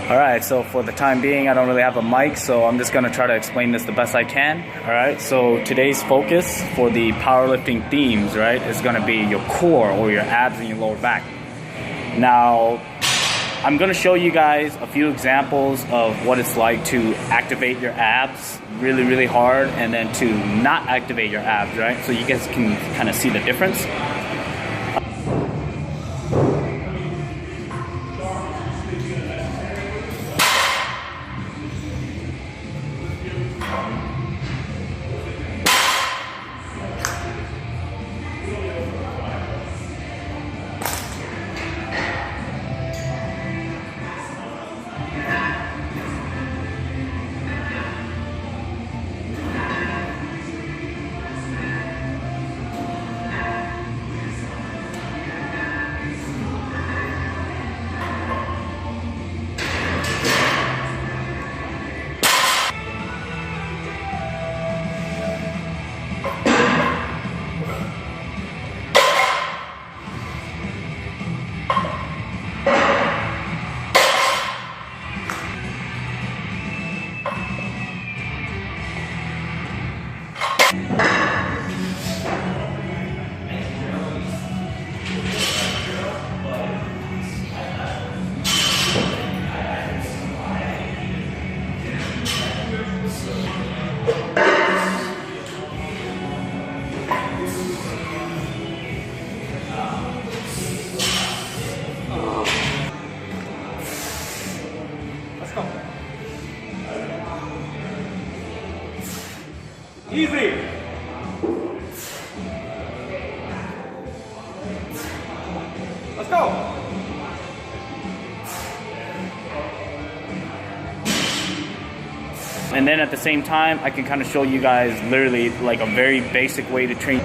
Alright, so for the time being, I don't really have a mic, so I'm just going to try to explain this the best I can. Alright, so today's focus for the powerlifting themes, right, is going to be your core or your abs and your lower back. Now, I'm going to show you guys a few examples of what it's like to activate your abs really, really hard and then to not activate your abs, right? So you guys can kind of see the difference. Easy. Let's go. And then at the same time, I can kind of show you guys literally like a very basic way to train.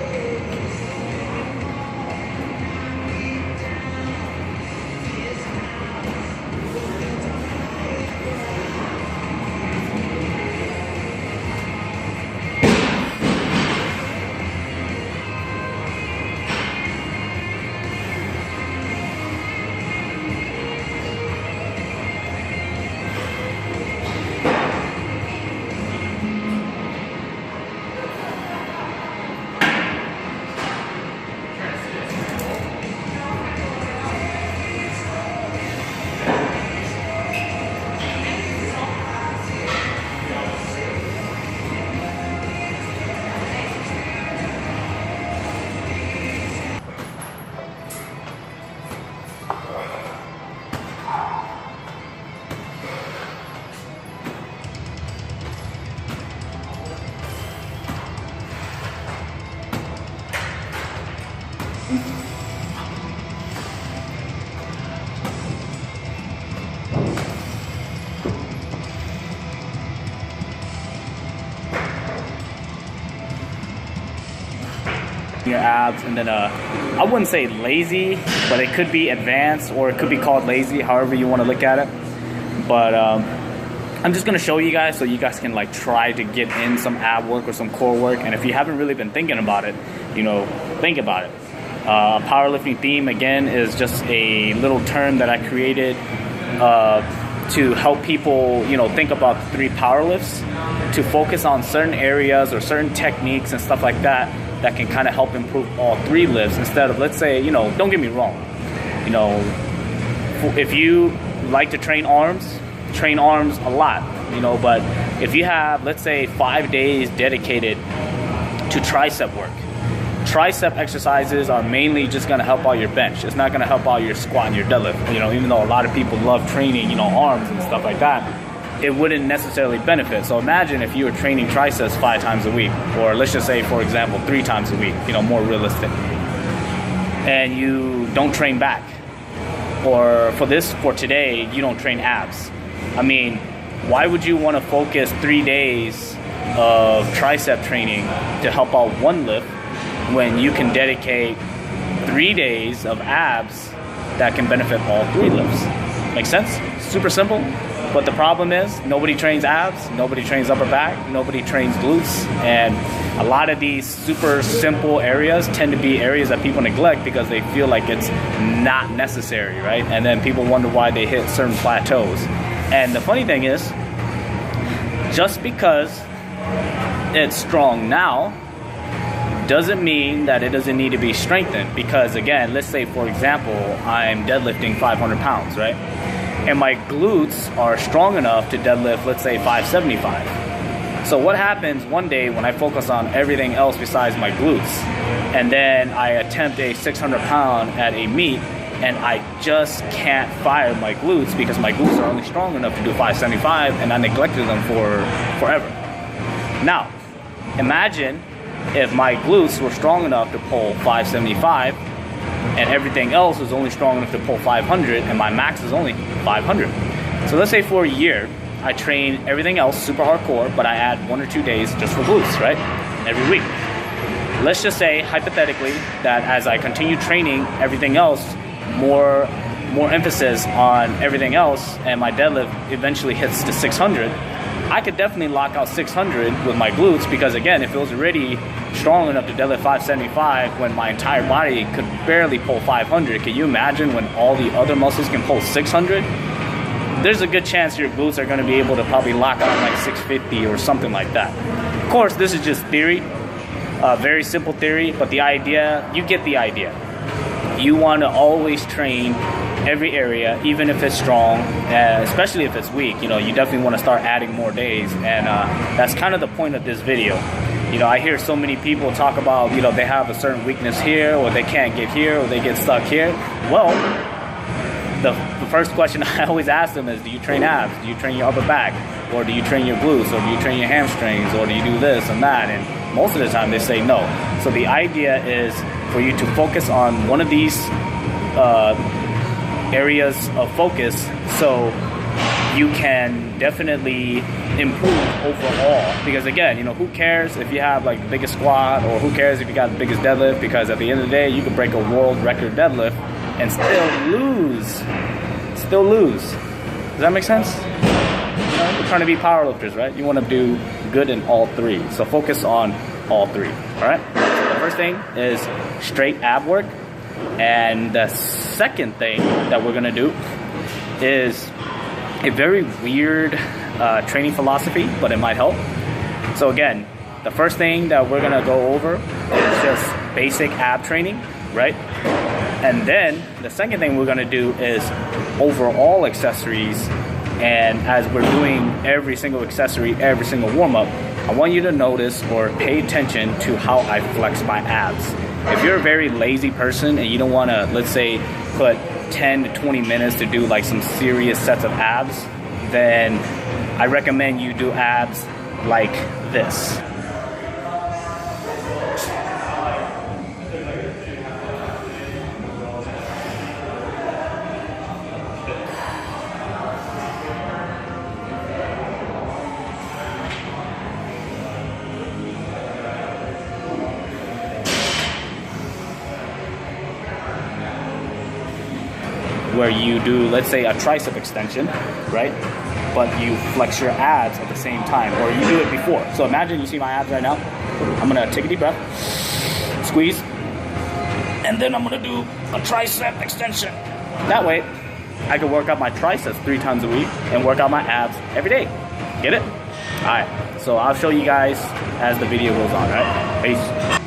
Your abs, and then I wouldn't say lazy, but it could be advanced or it could be called lazy, however you want to look at it. But I'm just gonna show you guys so you guys can like try to get in some ab work or some core work. And if you haven't really been thinking about it, you know, think about it. Powerlifting theme, again, is just a little term that I created to help people, you know, think about the 3 power lifts, to focus on certain areas or certain techniques and stuff like that that can kind of help improve all 3 lifts, instead of, let's say, you know, don't get me wrong, you know, if you like to train arms a lot, you know, but if you have, let's say, 5 days dedicated to tricep work, tricep exercises are mainly just going to help out your bench. It's not going to help out your squat and your deadlift. You know, even though a lot of people love training, you know, arms and stuff like that, it wouldn't necessarily benefit. So imagine if you were training triceps 5 times a week, or let's just say, for example, 3 times a week, you know, more realistic, and you don't train back, or for today, you don't train abs. I mean, why would you want to focus 3 days of tricep training to help out one lift when you can dedicate 3 days of abs that can benefit all 3 lifts? Make sense? Super simple. But the problem is, nobody trains abs, nobody trains upper back, nobody trains glutes, and a lot of these super simple areas tend to be areas that people neglect because they feel like it's not necessary, right? And then people wonder why they hit certain plateaus. And the funny thing is, just because it's strong now doesn't mean that it doesn't need to be strengthened. Because again, let's say for example, I'm deadlifting 500 pounds, right? And my glutes are strong enough to deadlift, let's say 575. So what happens one day when I focus on everything else besides my glutes, and then I attempt a 600 pound at a meet, and I just can't fire my glutes because my glutes are only strong enough to do 575, and I neglected them for forever. Now, imagine if my glutes were strong enough to pull 575, and everything else is only strong enough to pull 500, and my max is only 500. So let's say for a year, I train everything else super hardcore, but I add 1 or 2 days just for glutes, right? Every week. Let's just say, hypothetically, that as I continue training everything else, more emphasis on everything else, and my deadlift eventually hits to 600, I could definitely lock out 600 with my glutes, because again, if it was already strong enough to deadlift 575 when my entire body could barely pull 500, can you imagine when all the other muscles can pull 600? There's a good chance your glutes are going to be able to probably lock out like 650 or something like that. Of course, this is just theory, very simple theory, but the idea, you get the idea. You want to always train every area, even if it's strong, especially if it's weak. You know, you definitely want to start adding more days, and that's kind of the point of this video. You know, I hear so many people talk about, you know, they have a certain weakness here, or they can't get here, or they get stuck here. Well, the first question I always ask them is, do you train abs? Do you train your upper back? Or do you train your glutes? Or do you train your hamstrings? Or do you do this and that? And most of the time they say no. So the idea is for you to focus on one of these areas of focus, so you can definitely improve overall. Because again, you know, who cares if you have like the biggest squat, or who cares if you got the biggest deadlift? Because at the end of the day, you could break a world record deadlift and still lose. Does that make sense? You know, we're trying to be powerlifters, right? You want to do good in all three. So focus on all three, all right? The first thing is straight ab work. And the second thing that we're going to do is a very weird training philosophy, but it might help. So again, the first thing that we're going to go over is just basic ab training, right? And then the second thing we're going to do is overall accessories. And as we're doing every single accessory, every single warm-up, I want you to notice or pay attention to how I flex my abs. If you're a very lazy person and you don't want to, let's say, put 10 to 20 minutes to do like some serious sets of abs, then I recommend you do abs like this. Where you do, let's say, a tricep extension, right? But you flex your abs at the same time, or you do it before. So imagine you see my abs right now. I'm gonna take a deep breath, squeeze, and then I'm gonna do a tricep extension. That way, I can work out my triceps 3 times a week and work out my abs every day. Get it? All right, so I'll show you guys as the video goes on, all right? Peace.